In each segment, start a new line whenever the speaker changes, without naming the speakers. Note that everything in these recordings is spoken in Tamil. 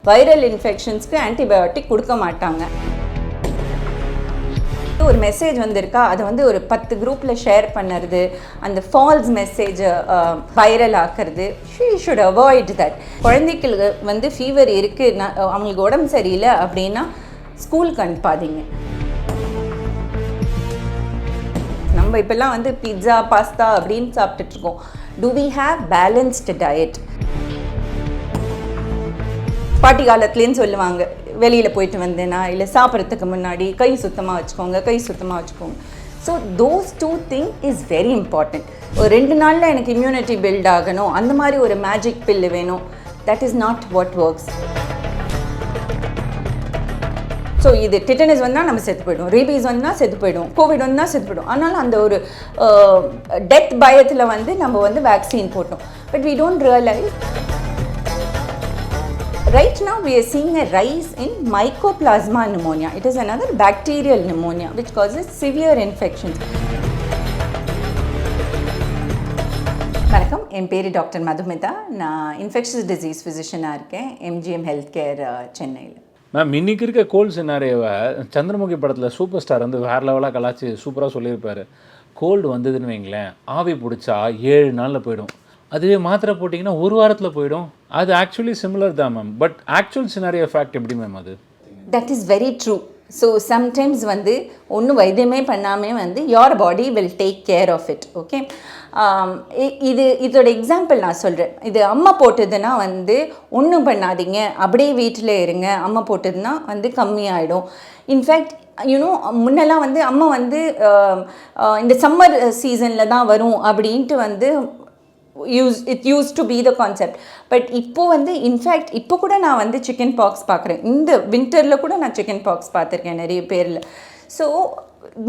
வைரல் இன்ஃபெக்ஷன்ஸ்க்கு ஆன்டிபயோட்டிக் கொடுக்க மாட்டாங்க. ஒரு மெசேஜ் வந்திருக்கா, அதை வந்து ஒரு 10 குரூப்பில் ஷேர் பண்ணுறது, அந்த ஃபால்ஸ் மெசேஜை வைரல் ஆக்கிறது, ஷீ ஷுட் அவாய்ட் தட். குழந்தைகளுக்கு வந்து ஃபீவர் இருக்குது, அவங்களுக்கு உடம்பு சரியில்லை அப்படின்னா ஸ்கூலுக்கு அனுப்பாதீங்க. நம்ம இப்போல்லாம் வந்து பிட்ஸா பாஸ்தா அப்படின்னு சாப்பிட்டுட்ருக்கோம். Do we have balanced diet? பாட்டி காலத்துலேன்னு சொல்லுவாங்க, வெளியில் போயிட்டு வந்தேன்னா இல்லை சாப்பிட்றதுக்கு முன்னாடி கை சுத்தமாக வச்சுக்கோங்க. So those 2 thing is very important. ஒரு 2 நாளில் எனக்கு இம்யூனிட்டி பில்ட் ஆகணும், அந்த மாதிரி ஒரு மேஜிக் பில்லு வேணும். That is not what works. So இது டிட்டனஸ் வந்தால் நம்ம செத்து போய்டும், ரேபீஸ் வந்தால் செத்து போய்டும், கோவிட் வந்தால் செத்து போய்டும். ஆனாலும் அந்த ஒரு டெத் பயத்தில் வந்து நம்ம வந்து வேக்சின் போட்டோம். But we don't realize right now we are seeing a rise in mycoplasma pneumonia. It is another bacterial pneumonia which causes severe infections. வணக்கம், என் பேர் டாக்டர் மதுமிதா. நான் இன்ஃபெக்ஷஸ் டிசீஸ் ஃபிசிஷியனாக இருக்கேன், எம்ஜிஎம் ஹெல்த் கேர் சென்னையில்.
மேம், இன்றைக்கி இருக்க கோல்டு சினாரியோவை சந்திரமுகி படத்தில் சூப்பர் ஸ்டார் வந்து வேறு லெவலாக கலாச்சி சூப்பராக சொல்லியிருப்பார். கோல்டு வந்ததுன்னு வைங்களேன், ஆவி பிடிச்சா 7 நாளில் போயிடும். அதுவே மாத்திரை போட்டிங்கன்னா 1 வாரத்தில் போயிடும். அது ஆக்சுவலி சிமிலர் தான் ma'am. But actual scenario fact எப்படி மேம் அது?
That is very true. So sometimes வந்து ஒன்றும் வைத்தியமே பண்ணாமல் வந்து your body will take care of it. Okay, இதோட எக்ஸாம்பிள் நான் சொல்கிறேன். இது அம்மா போட்டதுன்னா வந்து ஒன்றும் பண்ணாதீங்க, அப்படியே வீட்டில் இருங்க. அம்மா போட்டதுன்னா வந்து கம்மியாயிடும். இன்ஃபேக்ட் யூனோ, முன்னெல்லாம் வந்து அம்மா வந்து இந்த சம்மர் சீசனில் தான் வரும் அப்படின்ட்டு வந்து it used to be the concept. But இப்போ வந்து இன்ஃபேக்ட் இப்போ கூட நான் வந்து சிக்கன் பாக்ஸ் பார்க்குறேன். இந்த வின்டரில் கூட நான் சிக்கன் பாக்ஸ் பார்த்துருக்கேன் நிறைய பேரில். ஸோ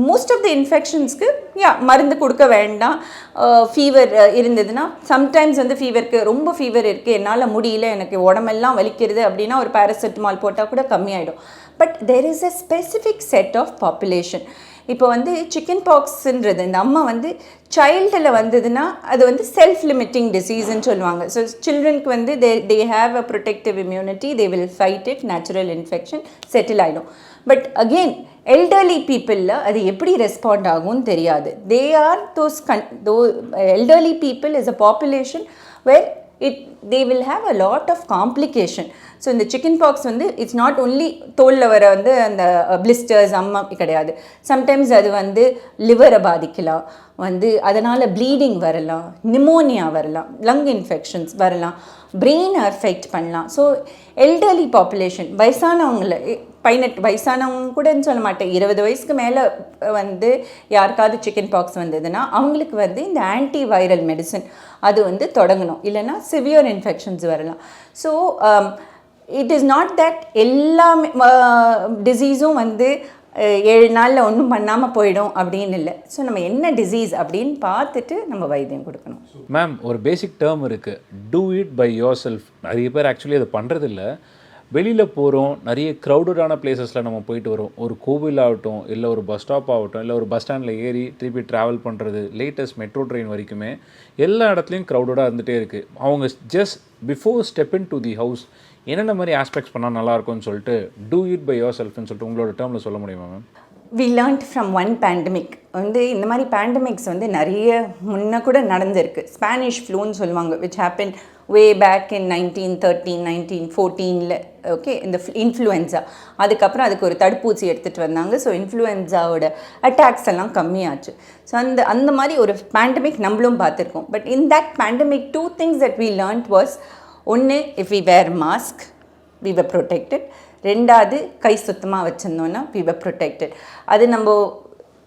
மோஸ்ட் ஆஃப் த இன்ஃபெக்ஷன்ஸ்க்கு மருந்து கொடுக்க வேண்டாம். ஃபீவர் இருந்ததுன்னா, சம்டைம்ஸ் வந்து ரொம்ப ஃபீவர் இருக்குது, என்னால் முடியல, எனக்கு உடம்பெல்லாம் வலிக்கிறது அப்படின்னா ஒரு பேராசிட்டமால் போட்டால் கூட கம்மியாயிடும். But there is a specific set of population. இப்போ வந்து சிக்கன் பாக்ஸ்ன்றது இந்த அம்மா வந்து சைல்டில் வந்ததுன்னா அது வந்து செல்ஃப் லிமிட்டிங் டிசீஸ்ன்னு சொல்லுவாங்க. ஸோ சில்ட்ரனுக்கு வந்து they have a protective immunity, they will fight it, natural infection settle ஆகிடும். பட் அகெயின் எல்டர்லி பீப்புளில் அது எப்படி ரெஸ்பாண்ட் ஆகும்னு தெரியாது. They are elderly people is a population where they will have a lot of complication. So இந்த சிக்கன் பாக்ஸ் வந்து இட்ஸ் நாட் ஒன்லி தோலில் வர வந்து அந்த பிளிஸ்டர்ஸ் அம்மா கிடையாது. சம்டைம்ஸ் அது வந்து லிவரை பாதிக்கலாம், வந்து அதனால் ப்ளீடிங் வரலாம், நிமோனியா வரலாம், லங் இன்ஃபெக்ஷன்ஸ் வரலாம், பிரெயினை அஃபெக்ட் பண்ணலாம். ஸோ எல்டர்லி பாப்புலேஷன், வயசானவங்கள 18 வயசானவங்க கூடன்னு சொல்ல மாட்டேன், 20 வயசுக்கு மேலே வந்து யாருக்காவது சிக்கன் பாக்ஸ் வந்ததுன்னா அவங்களுக்கு வந்து இந்த ஆன்டி வைரல் மெடிசன் அது வந்து தொடங்கணும், இல்லைன்னா சிவியர் இன்ஃபெக்ஷன்ஸ் வரலாம். So it is not that எல்லாமே டிசீஸும் வந்து 7 நாளில் ஒன்றும் பண்ணாமல் போயிடும் அப்படின்னு இல்லை. ஸோ நம்ம என்ன டிசீஸ் அப்படின்னு பார்த்துட்டு நம்ம வைத்தியம் கொடுக்கணும்.
மேம், ஒரு பேசிக் டேர்ம் இருக்குது, do it by yourself. நிறைய பேர் ஆக்சுவலி அதை பண்ணுறதில்ல. வெளியில் போகிறோம், நிறைய க்ரௌடடான பிளேசஸில் நம்ம போயிட்டு வரோம். ஒரு கோவில் ஆகட்டும், இல்லை ஒரு பஸ் ஸ்டாப் ஆகட்டும், இல்லை ஒரு பஸ் ஸ்டாண்டில் ஏறி திருப்பி ட்ராவல் பண்ணுறது, லேட்டஸ்ட் மெட்ரோ ட்ரெயின் வரைக்குமே எல்லா இடத்துலையும் க்ரௌடடாக இருந்துகிட்டே இருக்குது. அவங்க just before step in to the house என்னென்ன மாதிரி ஆஸ்பெக்ட்ஸ் பண்ணால் நல்லாயிருக்கும்னு சொல்லிட்டு டூ இட் பை யோர் செல்ஃப்னு சொல்லிட்டு உங்களோட டேர்மில் சொல்ல முடியுமா ma'am?
We learned from one pandemic. வந்து இந்த மாதிரி பேண்டமிக்ஸ் வந்து நிறைய முன்ன கூட நடந்திருக்கு. ஸ்பானிஷ் ஃப்ளூன்னு சொல்லுவாங்க, which happen way back in 1913 1914. Okay, இந்த இன்ஃப்ளூயன்ஸா, அதுக்கப்புறம் அதுக்கு ஒரு தடுப்பூசி எடுத்துகிட்டு வந்தாங்க. ஸோ இன்ஃப்ளூயன்ஸாவோட அட்டாக்ஸ் எல்லாம் கம்மியாச்சு. ஸோ அந்த மாதிரி ஒரு பேண்டமிக் நம்மளும் பார்த்துருக்கோம். But in that pandemic 2 things that we learned was, ஒன்று, if we wear mask we were protected. ரெண்டாவது, கை சுத்தமாக வச்சுருந்தோன்னா we were protected. அது நம்ம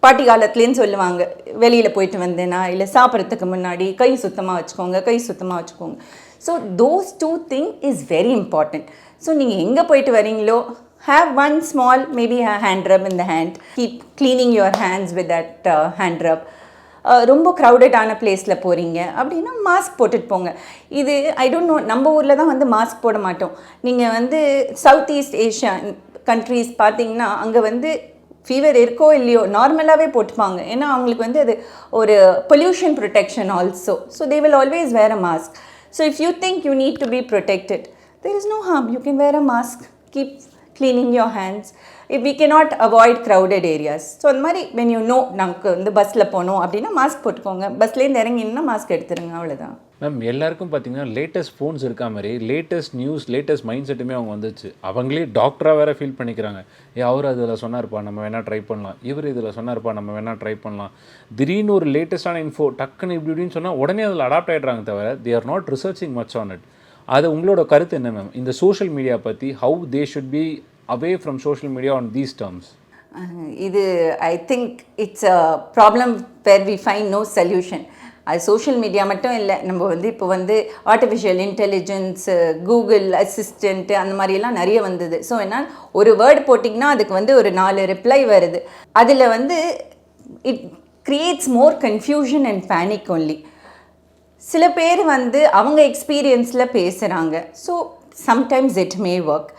பாட்டி காலத்துலேன்னு சொல்லுவாங்க, வெளியில் போயிட்டு வந்தேன்னா இல்லை சாப்பிட்றதுக்கு முன்னாடி கை சுத்தமாக வச்சுக்கோங்க. So those 2 thing is very important. So நீங்கள் எங்கே போயிட்டு வரீங்களோ, have one small maybe a hand rub in the hand, keep cleaning your hands with that hand rub. ரொம்ப க்ரௌடடான பிளேஸில் போகிறீங்க அப்படின்னா மாஸ்க் போட்டுட்டு போங்க. இது ஐ டோன்ட் நோ, நம்ம ஊரில் தான் வந்து மாஸ்க் போட மாட்டோம். நீங்கள் வந்து சவுத் ஈஸ்ட் ஏஷியா கண்ட்ரீஸ் பார்த்தீங்கன்னா அங்கே வந்து ஃபீவர் இருக்கோ இல்லையோ நார்மலாகவே போட்டுப்பாங்க. ஏன்னா அவங்களுக்கு வந்து அது ஒரு pollution protection also. So they will always wear a mask. So if you think you need to be protected, there is no harm. You can wear a mask, keep cleaning your hands. If we cannot avoid crowded areas, so அந்த மாதிரி when you know நமக்கு வந்து பஸ்ஸில் போகணும் அப்படின்னா மாஸ்க் போட்டுக்கோங்க, பஸ்லேருந்து இறங்கினா மாஸ்க் எடுத்துருங்க, அவ்வளோதான்.
மேம் எல்லாருக்கும் பார்த்தீங்கன்னா லேட்டஸ்ட் ஃபோன்ஸ் இருக்கா மாதிரி லேட்டஸ்ட் நியூஸ் லேட்டஸ்ட் மைண்ட் செட்டுமே அவங்க வந்துச்சு. அவங்களே டாக்டராக வேறு ஃபீல் பண்ணிக்கிறாங்க. அவர் அதில் சொன்னார்ப்பா நம்ம வேணால் ட்ரை பண்ணலாம், இவர் இதில் சொன்னார்ப்பா நம்ம வேணால் ட்ரை பண்ணலாம். திடீர்னு ஒரு லேட்டஸ்டான இன்ஃபோ டக்குன்னு இப்படி இப்படின்னு சொன்னால் உடனே அதில் அடாப்ட் ஆகிடுறாங்க தவிர they are not researching much on it. அது உங்களோட கருத்து என்ன மேம் இந்த சோஷியல் மீடியா பற்றி? How they should be away from social media on these terms?
இது I think it's a problem where we find no solution. அது சோஷியல் மீடியா மட்டும் இல்லை, நம்ம வந்து இப்போ வந்து ஆர்டிஃபிஷியல் இன்டெலிஜென்ஸ், கூகுள் அசிஸ்டண்ட்டு அந்த மாதிரியெல்லாம் நிறைய வந்தது. ஸோ என்ன ஒரு வேர்டு போட்டிங்கன்னா அதுக்கு வந்து ஒரு 4 ரிப்ளை வருது. அதில் வந்து it creates more confusion and panic only. சில பேர் வந்து அவங்க எக்ஸ்பீரியன்ஸில் பேசுகிறாங்க. So sometimes it may work.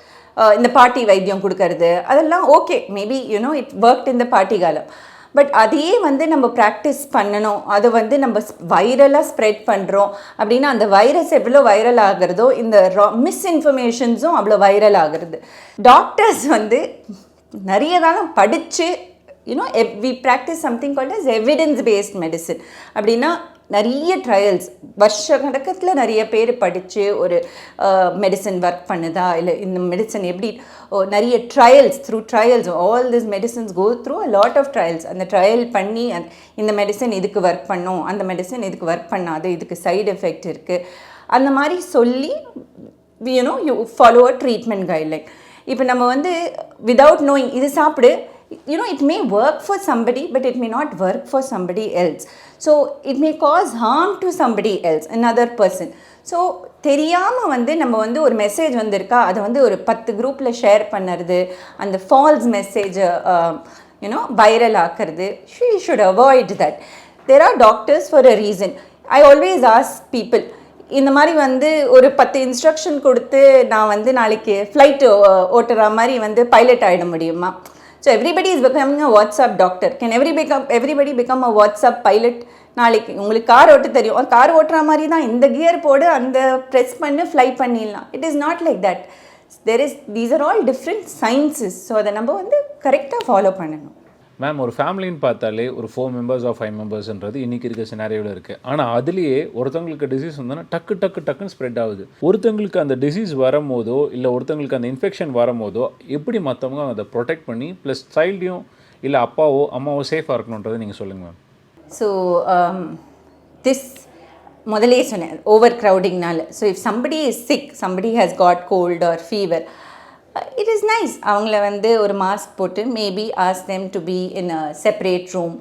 இந்த பாட்டி வைத்தியம் கொடுக்கறது அதெல்லாம் okay, maybe you know it worked இந்த பாட்டி காலம். பட் அதையே வந்து நம்ம ப்ராக்டிஸ் பண்ணணும். அதை வந்து நம்ம வைரலாக ஸ்ப்ரெட் பண்ணுறோம் அப்படின்னா அந்த வைரஸ் எவ்வளோ வைரல் ஆகிறதோ இந்த மிஸ்இன்ஃபர்மேஷன்ஸும் அவ்வளோ வைரல் ஆகிறது. டாக்டர்ஸ் வந்து நிறைய காலம் படித்து you know we practise something called as evidence based medicine. அப்படின்னா நிறைய ட்ரையல்ஸ் வருஷ கணக்கத்தில் நிறைய பேர் படித்து ஒரு மெடிசன் ஒர்க் பண்ணுதா இல்லை இந்த மெடிசன் எப்படி நிறைய trials through trials all this medicines go through a lot of trials. அந்த ட்ரையல் பண்ணி இந்த மெடிசன் இதுக்கு ஒர்க் பண்ணும், அந்த மெடிசன் இதுக்கு ஒர்க் பண்ணாது, இதுக்கு சைடு எஃபெக்ட் இருக்குது, அந்த மாதிரி சொல்லி you know you follow a treatment guideline. இப்போ நம்ம வந்து விதவுட் நோயிங் இது சாப்பிடு, you know, it may work for somebody but it may not work for somebody else. So it may cause harm to somebody else, another person. So தெரியாமல் வந்து நம்ம வந்து ஒரு மெசேஜ் வந்திருக்கா அதை வந்து ஒரு 10 குரூப்பில் ஷேர் பண்ணுறது, அந்த ஃபால்ஸ் மெசேஜை யூனோ வைரல் ஆக்கிறது. She should avoid that. There are doctors for a reason. I always ask people, இந்த மாதிரி வந்து ஒரு 10 இன்ஸ்ட்ரக்ஷன் கொடுத்து நான் வந்து நாளைக்கு ஃப்ளைட்டு ஓட்டுற மாதிரி வந்து பைலட் ஆகிட முடியுமா? So everybody is becoming a WhatsApp doctor. Can everybody become a WhatsApp pilot? நாளைக்கு உங்களுக்கு கார் ஓட்ட தெரியும், கார் ஓட்டுற மாதிரி தான் இந்த கியர் போடு, அந்த ப்ரெஸ் பண்ணி ஃப்ளை பண்ணிடலாம். It is not like that. These are all different sciences. So அதை நம்ம வந்து கரெக்டாக ஃபாலோ பண்ணணும்.
மேம் ஒரு ஃபேமிலின்னு பார்த்தாலே ஒரு 4 மெம்பர்ஸ் ஆர் 5 மெம்பர்ஸ்ன்றது இன்றைக்கி இருக்க சினாரியோவில் இருக்குது. ஆனால் அதுலேயே ஒருத்தவங்களுக்கு டிசீஸ் வந்தோன்னா டக்குன்னு ஸ்ப்ரெட் ஆகுது. ஒருத்தவங்களுக்கு அந்த டிசீஸ் வரும்போதோ இல்லை ஒருத்தவங்களுக்கு அந்த இன்ஃபெக்ஷன் வரும்போதோ எப்படி மற்றவங்க அதை ப்ரொடெக்ட் பண்ணி ப்ளஸ் சைல்டையும் இல்லை அப்பாவோ அம்மாவோ சேஃபாக இருக்கணுன்றதை நீங்கள் சொல்லுங்கள் மேம்.
ஸோ திஸ் முதலே சொன்னேன், ஓவர் க்ரௌடிங்னால. So if somebody is sick, somebody has got cold or fever, it is nice அவங்கள வந்து ஒரு மாஸ்க் போட்டு maybe ask them to be in a separate room.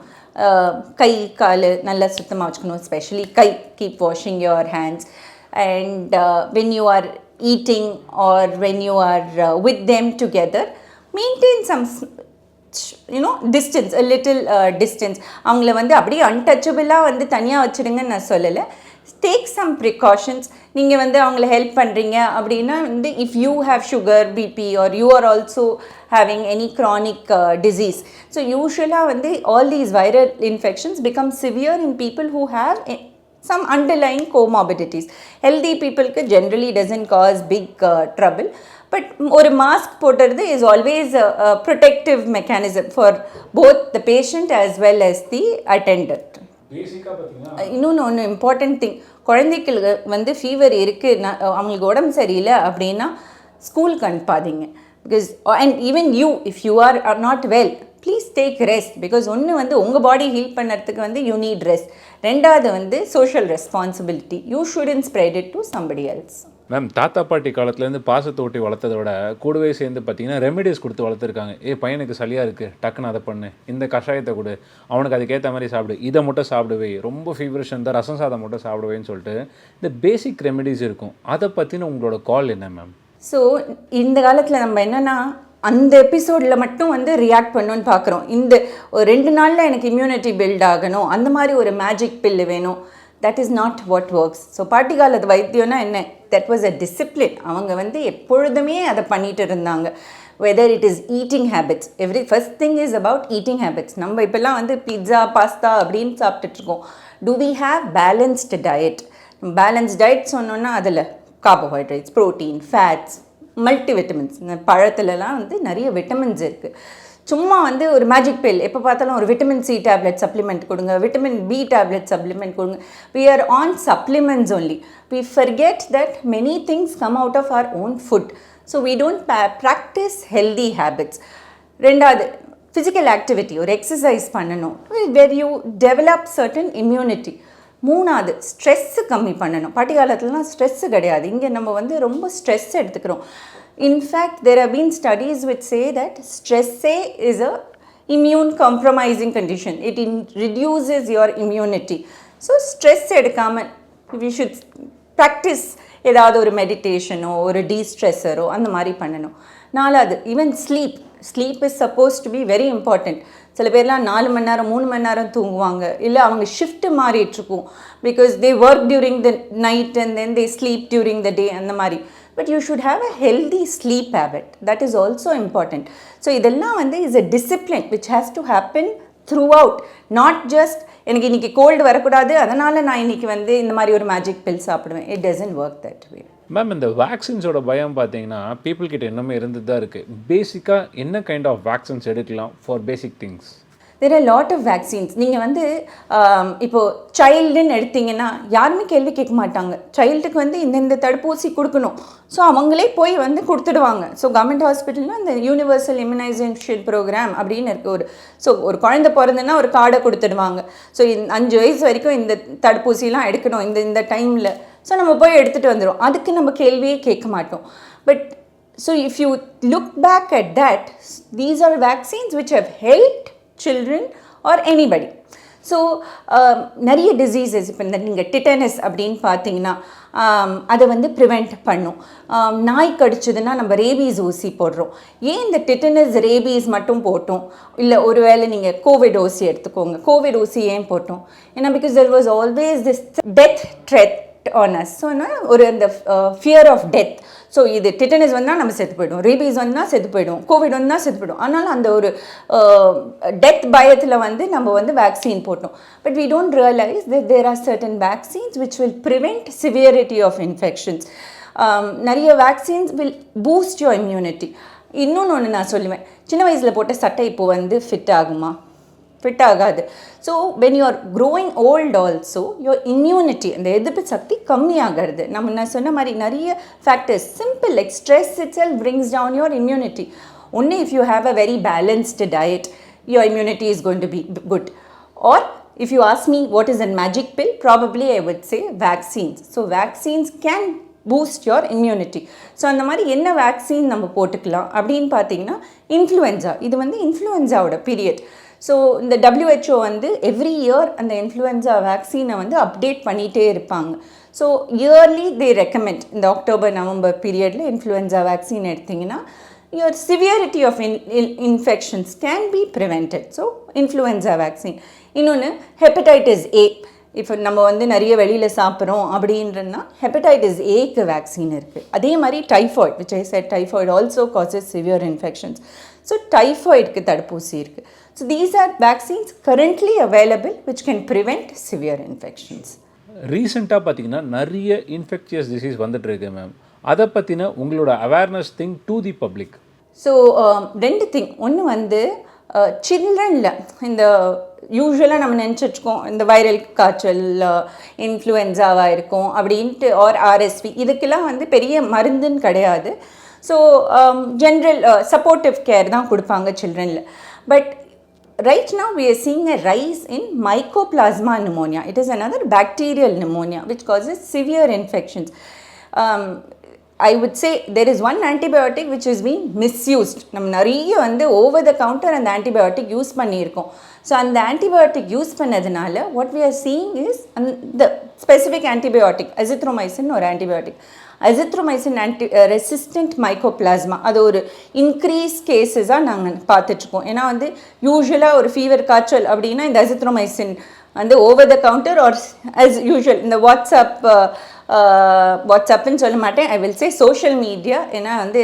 கை கால் நல்லா சுத்தமாக வச்சுக்கணும், ஸ்பெஷலி கை. Keep washing your hands and when you are eating or when you are with them together, maintain some distance, a little distance. அவங்கள வந்து அப்படியே அன்டச்சபிளாக வந்து தனியாக வச்சுடுங்கன்னு நான் சொல்லலை. Take some precautions. நீங்கள் வந்து அவங்கள ஹெல்ப் பண்ணுறீங்க அப்படின்னா வந்து if you have sugar, BP or you are also having any chronic disease, so யூஸ்வலாக வந்து all these viral infections become severe in people who have some underlying comorbidities. Healthy people generally doesn't cause big trouble, but ஒரு மாஸ்க் போடுறது is always a protective mechanism for both the patient as well as the attendant. இன்னொன்று இம்பார்ட்டன்ட் திங், குழந்தைக்கு வந்து ஃபீவர் இருக்குது, அவங்களுக்கு உடம்பு சரியில்லை அப்படின்னா ஸ்கூலுக்கு அனுப்பாதீங்க. Because and even you if you are not well, please take rest. Because ஒன்று வந்து உங்கள் பாடி ஹீல் பண்ணுறதுக்கு வந்து யூ நீட் ரெஸ்ட். ரெண்டாவது வந்து social responsibility. You shouldn't spread it to somebody else.
Ma'am தாத்தா பாட்டி காலத்துலேருந்து பாசத்தை ஊட்டி வளர்த்ததை விட கூடவே சேர்ந்து பார்த்தீங்கன்னா ரெமெடிஸ் கொடுத்து வளர்த்துருக்காங்க. பையனுக்கு சளியாக இருக்குது, டக்குன்னு அதை பண்ணு, இந்த கஷாயத்தை கொடு, அவனுக்கு அதுக்கேற்ற மாதிரி சாப்பிடு, இதை மட்டும் சாப்பிடுவே, ரொம்ப ஃபீவரிஷ் இருந்தால் ரசம் சாதம் மட்டும் சாப்பிடுவேன்னு சொல்லிட்டு இந்த பேசிக் ரெமெடிஸ் இருக்கும். அதை பற்றின உங்களோட கால் என்ன மேம்?
ஸோ இந்த காலத்தில் நம்ம என்னென்னா அந்த எபிசோடில் மட்டும் வந்து ரியாக்ட் பண்ணணுன்னு பார்க்குறோம். இந்த ஒரு 2 நாளில் எனக்கு இம்யூனிட்டி பில்ட் ஆகணும், அந்த மாதிரி ஒரு மேஜிக் பில்லு வேணும். That is not what works. So பாட்டி காலத்து வைத்தியம்னா என்ன? That was a discipline. அவங்க வந்து எப்பொழுதுமே அதை பண்ணிட்டு இருந்தாங்க. Whether it is eating habits, first thing is about eating habits. நம்ம இப்போல்லாம் வந்து பிட்ஸா பாஸ்தா அப்படின்னு சாப்பிட்டுட்ருக்கோம். Do we have balanced diet? Balance diet சொன்னோன்னா அதில் கார்போஹைட்ரேட்ஸ், ப்ரோட்டீன், ஃபேட்ஸ், மல்டிவிட்டமின்ஸ். இந்த பழத்துலலாம் வந்து நிறைய விட்டமின்ஸ் இருக்குது. சும்மா வந்து ஒரு மேஜிக் பில் எப்போ பார்த்தாலும் ஒரு விட்டமின் சி டேப்லெட் சப்ளிமெண்ட் கொடுங்க, விட்டமின் பி டேப்லெட் சப்ளிமெண்ட் கொடுங்க. we are on supplements only. We forget that many things come out of our own food. So we don't practice healthy habits. ரெண்டாவது, physical activity, ஒரு எக்ஸசைஸ் பண்ணணும், where you develop certain immunity. மூணாவது, ஸ்ட்ரெஸ்ஸு கம்மி பண்ணணும். பாட்டி காலத்துலலாம் ஸ்ட்ரெஸ்ஸு கிடையாது, இங்கே நம்ம வந்து ரொம்ப ஸ்ட்ரெஸ் எடுத்துக்கிறோம். In fact, there have been studies which say that stress is a immune compromising condition. It reduces your immunity. So stress எடுக்காமல் we should practice ஏதாவது ஒரு மெடிடேஷனோ ஒரு டீஸ்ட்ரெஸ்ஸரோ அந்த மாதிரி பண்ணணும். நாலாவது, even sleep is suppose to be very important. சில பேர்லாம் 4 மணி நேரம் 3 மணி நேரம் தூங்குவாங்க, இல்லை அவங்க ஷிஃப்ட் மாறிட்டுருக்கும், because they work during the night and then they sleep during the day அந்த மாதிரி. But you should have a healthy sleep habit. That is also important. So இதெல்லாம் வந்து is a discipline which has to happen throughout. Not just எனக்கு இன்னைக்கு கோல்டு வரக்கூடாது அதனால் நான் இன்னைக்கு வந்து இந்த மாதிரி ஒரு மேஜிக் பில் சாப்பிடுவேன். It doesn't work that way.
Ma'am, இந்த வேக்சின்ஸோட பயம் பார்த்தீங்கன்னா பீப்புள் கிட்ட இன்னுமே இருந்துட்டு தான் இருக்குது. பேசிக்காக என்ன கைண்ட் ஆஃப் வேக்சின்ஸ் எடுக்கலாம் for basic things?
there are a lot of vaccines. நீங்கள் வந்து இப்போது சைல்டுன்னு எடுத்திங்கன்னா யாருமே கேள்வி கேட்க மாட்டாங்க. சைல்டுக்கு வந்து இந்த தடுப்பூசி கொடுக்கணும், ஸோ அவங்களே போய் வந்து கொடுத்துடுவாங்க. ஸோ கவர்மெண்ட் ஹாஸ்பிட்டலில் இந்த யூனிவர்சல் இம்யூனைசேஷன் ப்ரோக்ராம் அப்படின்னு இருக்குது. ஒரு குழந்தை பிறந்துன்னா ஒரு கார்டை கொடுத்துடுவாங்க. ஸோ 5 வயசு வரைக்கும் இந்த தடுப்பூசிலாம் எடுக்கணும் இந்த டைமில். ஸோ நம்ம போய் எடுத்துகிட்டு வந்துடும், அதுக்கு நம்ம கேள்வியே கேட்க மாட்டோம். But so if you look back at that, these are vaccines which have helped children or anybody. So நிறைய டிசீசஸ் இப்போ நீங்கள் டிட்டனஸ் அப்படின்னு பார்த்தீங்கன்னா அதை வந்து ப்ரிவெண்ட் பண்ணும். நாய் கடிச்சதுன்னா நம்ம ரேபீஸ் ஊசி போடுறோம். ஏன் இந்த டிட்டனஸ் ரேபீஸ் மட்டும் போட்டோம்? இல்லை ஒருவேளை நீங்கள் கோவிட் ஊசி எடுத்துக்கோங்க, கோவிட் ஊசி ஏன் போட்டோம்? ஏன்னா because there was always this death threat on us. So ஒரு அந்த ஃபியர் ஆஃப் டெத். ஸோ இது டிட்டனஸ் வந்தால் நம்ம செத்து போய்டும், ரேபீஸ் வந்தால் செத்து போய்டும், கோவிட் வந்தால் செத்து போய்டும். ஆனால் அந்த ஒரு டெத் பயத்தில் வந்து நம்ம வந்து வேக்சின் போட்டோம். But we don't realize that there are certain vaccines which will prevent severity of infections. நிறைய vaccines will boost your immunity. இன்னொன்று நான் சொல்லுவேன், சின்ன வயசில் போட்ட சட்டை இப்போ வந்து ஃபிட் ஆகுமா? ஃபிட் ஆகாது. So when you are growing old also your immunity, அந்த எதிர்ப்பு சக்தி கம்மியாகிறது. நான் சொன்ன மாதிரி நிறைய factors, simple like stress itself brings down your immunity. Only if you have a very balanced diet, your immunity is going to be good. Or if you ask me what is a magic pill, probably I would say vaccines. So vaccines can boost your immunity. So அந்த மாதிரி என்ன வேக்சின் நம்ம போட்டுக்கலாம் அப்படின்னு பார்த்தீங்கன்னா இன்ஃப்ளூயன்ஸா, இது வந்து இன்ஃப்ளூயன்ஸாவோட பீரியட். ஸோ இந்த WHO வந்து எவ்ரி இயர் அந்த இன்ஃப்ளூயன்ஸா வேக்சினை வந்து அப்டேட் பண்ணிகிட்டே இருப்பாங்க. ஸோ இயர்லி தே ரெக்கமெண்ட் இந்த அக்டோபர் நவம்பர் பீரியடில் இன்ஃப்ளூயன்ஸா வேக்சின் எடுத்திங்கன்னா your severity of infections can be prevented. So influenza vaccine. இன்னொன்று ஹெப்படைட்டிஸ் A. இப்போ நம்ம வந்து நிறைய வெளியில் சாப்பிட்றோம் அப்படின்றன்னா ஹெப்படைட்டிஸ் ஏக்கு வேக்சின் இருக்குது. அதே மாதிரி typhoid, which I said typhoid also causes severe infections. So டைஃபாய்டுக்கு தடுப்பூசி இருக்குது. So these are vaccines currently available which can prevent severe infections.
ரீசெண்டாக பார்த்தீங்கன்னா நிறைய இன்ஃபெக்ஷியஸ் டிசீஸ் வந்துட்டுருக்கு மேம். அதை பற்றின உங்களோட awareness thing to the public?
So 2 thing. ஒன்று வந்து சில்ட்ரனில் இந்த யூஸ்வலாக நம்ம நினச்சிட்ருக்கோம் இந்த வைரல் காய்ச்சல் இன்ஃப்ளூயன்ஸாவாக இருக்கும் அப்படின்ட்டு, ஆர் RSV, இதுக்கெல்லாம் வந்து பெரிய மருந்துன்னு கிடையாது. ஸோ ஜென்ரல் சப்போர்ட்டிவ் கேர் தான் கொடுப்பாங்க சில்ட்ரனில். But right now we are seeing a rise in mycoplasma pneumonia. It is another bacterial pneumonia which causes severe infections. I would say there is one antibiotic which is being misused. நம்ம நிறைய வந்து ஓவர் த கவுண்டர் அந்த ஆன்டிபயோட்டிக் யூஸ் பண்ணியிருக்கோம். ஸோ அந்த ஆன்டிபயோட்டிக் யூஸ் பண்ணதுனால what we are seeing is the specific antibiotic azithromycin ஒரு ஆன்டிபயோட்டிக், azithromycin ரெசிஸ்டன்ட் மைக்கோபிளாஸ்மா, அது ஒரு இன்க்ரீஸ் கேஸஸாக நாங்கள் பார்த்துட்ருக்கோம். ஏன்னா வந்து யூஸ்வலாக ஒரு ஃபீவர் காய்ச்சல் அப்படின்னா இந்த azithromycin வந்து over the counter or as usual இந்த வாட்ஸ்அப் வாட்ஸ்அப்னு சொல்ல மாட்டேன், I will say social media. ஏன்னா வந்து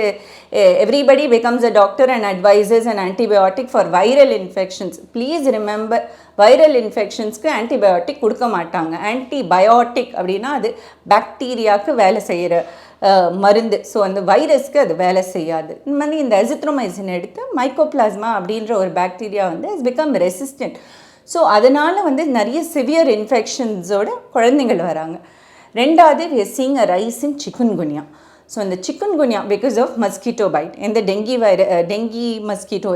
everybody becomes a doctor and advises and antibiotic for viral infections. Please remember, viral இன்ஃபெக்ஷன்ஸ்க்கு ஆன்டிபயோட்டிக் கொடுக்க மாட்டாங்க. ஆன்டிபயோட்டிக் அப்படின்னா அது பாக்டீரியாவுக்கு வேலை செய்கிற மருந்து. ஸோ அந்த வைரஸ்க்கு அது வேலை செய்யாது. இந்த மாதிரி இந்த அசித்ரோமைசின் எடுத்து மைக்கோபிளாஸ்மா அப்படின்ற ஒரு பாக்டீரியா வந்து இஸ் பிகம் ரெசிஸ்டன்ட். ஸோ அதனால் வந்து நிறைய சிவியர் இன்ஃபெக்ஷன்ஸோட குழந்தைங்கள் வராங்க. ரெண்டாவது we are seeing a rise in chikungunya. So இந்த சிக்குன்குன்யா பிகாஸ் ஆஃப் மஸ்கிட்டோ பைட். எந்த டெங்கி மஸ்கிட்டோ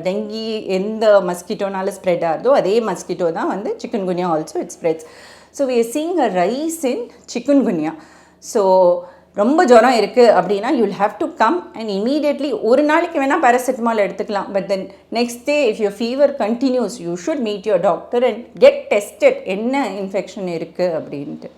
டெங்கி எந்த மஸ்கிட்டோனால ஸ்ப்ரெட் ஆகுதோ அதே மஸ்கிட்டோ தான் வந்து chikungunya also it spreads. So we are seeing a rise in chikungunya. So ரொம்ப ஜுரம் இருக்குது அப்படின்னா you will have to come and immediately ஒரு நாளைக்கு வேணால் பேராசிட்டமால் எடுத்துக்கலாம். But then next day if your fever continues you should meet your doctor and get tested என்ன இன்ஃபெக்ஷன் இருக்குது அப்படின்ட்டு.